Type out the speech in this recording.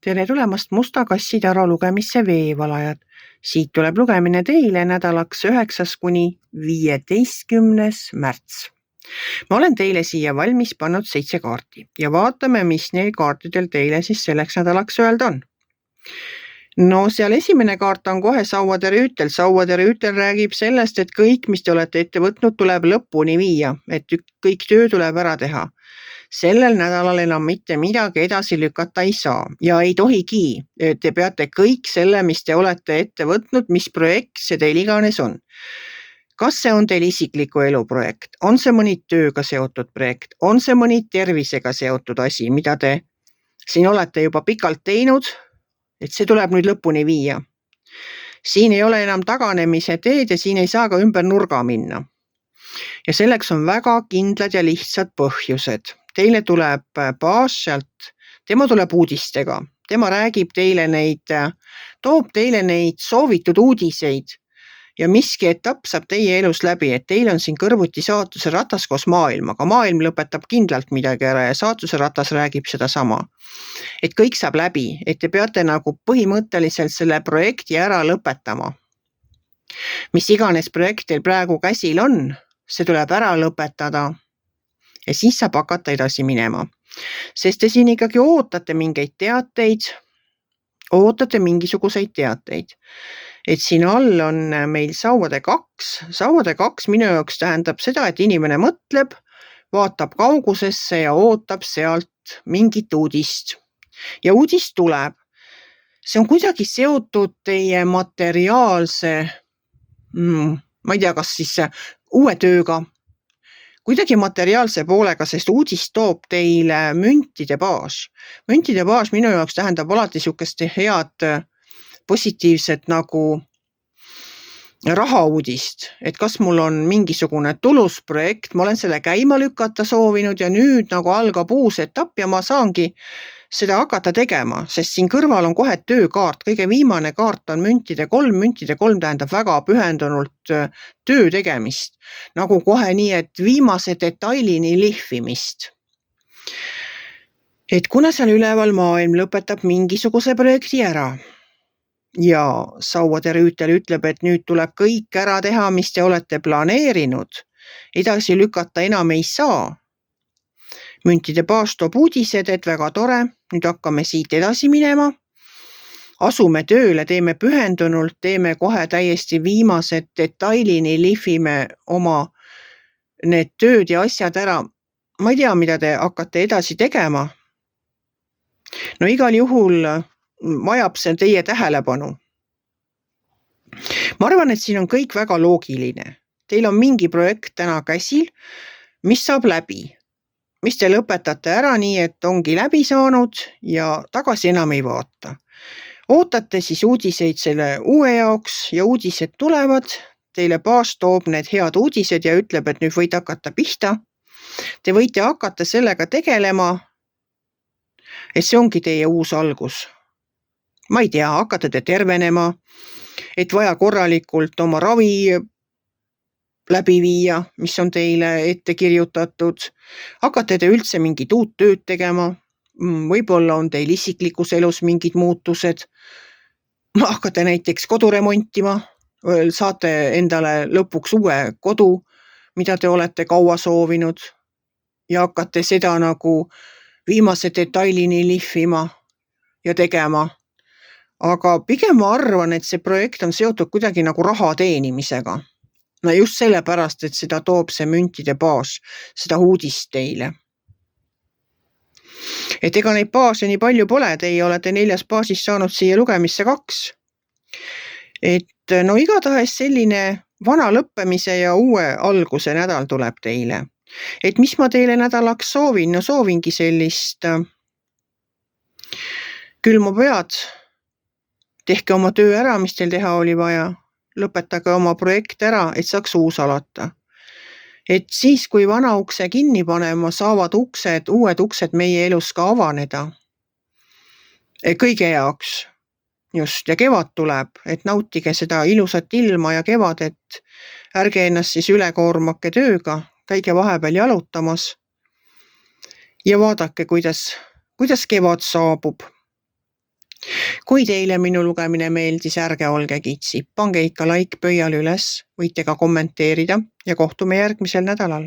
Tere tulemast Musta kassi tara lugemisse veevalajad. Siit tuleb lugemine teile nädalaks 9. kuni 15. märts. Ma olen teile siia valmis pannud 7 kaarti ja vaatame, mis neil kaartidel teile siis selleks nädalaks öelda on. No seal esimene kaart on kohe Sauade rüütel. Sauade rüütel räägib sellest, et kõik, mis te olete ette võtnud, tuleb lõpuni viia, et kõik töö tuleb ära teha. Sellel nädalal enam mitte midagi edasi lükata ei saa ja ei tohigi. Te peate kõik selle, mis te olete ette võtnud, mis projekt see teil iganes on. Kas see on teil isikliku elu projekt? On see mõni tööga seotud projekt? On see mõni tervisega seotud asi, mida te siin olete juba pikalt teinud? Et see tuleb nüüd lõpuni viia. Siin ei ole enam taganemise teed ja siin ei saa ka ümber nurga minna. Ja selleks on väga kindlad ja lihtsad põhjused. Teile tuleb baas sealt, tema tuleb uudistega. Tema räägib teile toob teile neid soovitud uudiseid ja miski etapp saab teie elus läbi, et teil on siin kõrvuti saatuse ratas koos maailmaga. Maailm lõpetab kindlalt midagi ära ja saatuse ratas räägib seda sama. Et kõik saab läbi, et te peate nagu põhimõtteliselt selle projekti ära lõpetama. Mis iganes projekt teil praegu käsil on, see tuleb ära lõpetada ja siis saab hakata edasi minema. Sest te siin ikkagi ootate mingeid teateid, ootate mingisuguseid teateid. Et siin all on meil Sauade 2. Sauade 2 minu jaoks tähendab seda, et inimene mõtleb, vaatab kaugusesse ja ootab sealt mingit uudist. Ja uudis tuleb. See on kuidagi seotud teie materiaalse, ma ei tea, kas siis uue tööga, kuidagi materiaalse poolega, sest uudis toob teile müntide baas. Müntide baas minu jaoks tähendab alati sihukest head positiivset nagu rahauudist, et kas mul on mingisugune tulus projekt, ma olen selle käima lükata soovinud ja nüüd nagu algab uus etapp ja ma saangi seda hakata tegema, sest siin kõrval on kohe töökaart. Kõige viimane kaart on müntide 3. Müntide 3 tähendab väga pühendunult töö tegemist. Nagu kohe nii, et viimase detailini lihvimist. Et kuna seal üleval maailm lõpetab mingisuguse projekti ära ja Sauade rüütel ütleb, et nüüd tuleb kõik ära teha, mis te olete planeerinud, edasi lükata enam ei saa. Müntide baas toob uudised, et väga tore, nüüd hakkame siit edasi minema. Asume tööle, teeme pühendunult, teeme kohe täiesti viimased detailini, lihvime oma need tööd ja asjad ära. Ma ei tea, mida te hakkate edasi tegema. No igal juhul vajab see teie tähelepanu. Ma arvan, et siin on kõik väga loogiline. Teil on mingi projekt täna käsil, mis saab läbi. Mis te lõpetate ära nii, et ongi läbi saanud ja tagasi enam ei vaata. Ootate siis uudiseid selle uue jaoks ja uudised tulevad. Teile baas toob need head uudised ja ütleb, et nüüd võite hakata pihta. Te võite hakata sellega tegelema, et see ongi teie uus algus. Ma ei tea, hakkate te tervenema, et vaja korralikult oma ravi läbi viia, mis on teile ette kirjutatud. Hakkate te üldse mingit uut tööd tegema. Võib-olla on teil isiklikus elus mingid muutused. Hakkate näiteks kodu remontima. Saate endale lõpuks uue kodu, mida te olete kaua soovinud. Ja hakkate seda nagu viimase detailini lihvima ja tegema. Aga pigem ma arvan, et see projekt on seotud kuidagi nagu raha teenimisega. No just sellepärast, et seda toob see müntide baas, seda uudist teile. Et ega neid baase nii palju pole, teie olete 4. baasis saanud siia lugemisse 2. Et no igatahes selline vana lõppemise ja uue alguse nädal tuleb teile. Et mis ma teile nädalaks soovin? No soovingi sellist külma pead. Tehke oma töö ära, mis teil teha oli vaja. Lõpetage oma projekt ära, et saaks uus alata. Et siis, kui vana ukse kinni panema, saavad uued uksed meie elus ka avaneda. Kõige jaoks. Just, ja kevad tuleb, et nautige seda ilusat ilma ja kevadet. Ärge ennast siis üle koormake tööga, käige vahepeal jalutamas. Ja vaadake, kuidas kevad saabub. Kui teile minu lugemine meeldis, ärge olge kitsi, pange ikka like pöial üles, võite ka kommenteerida ja kohtume järgmisel nädalal.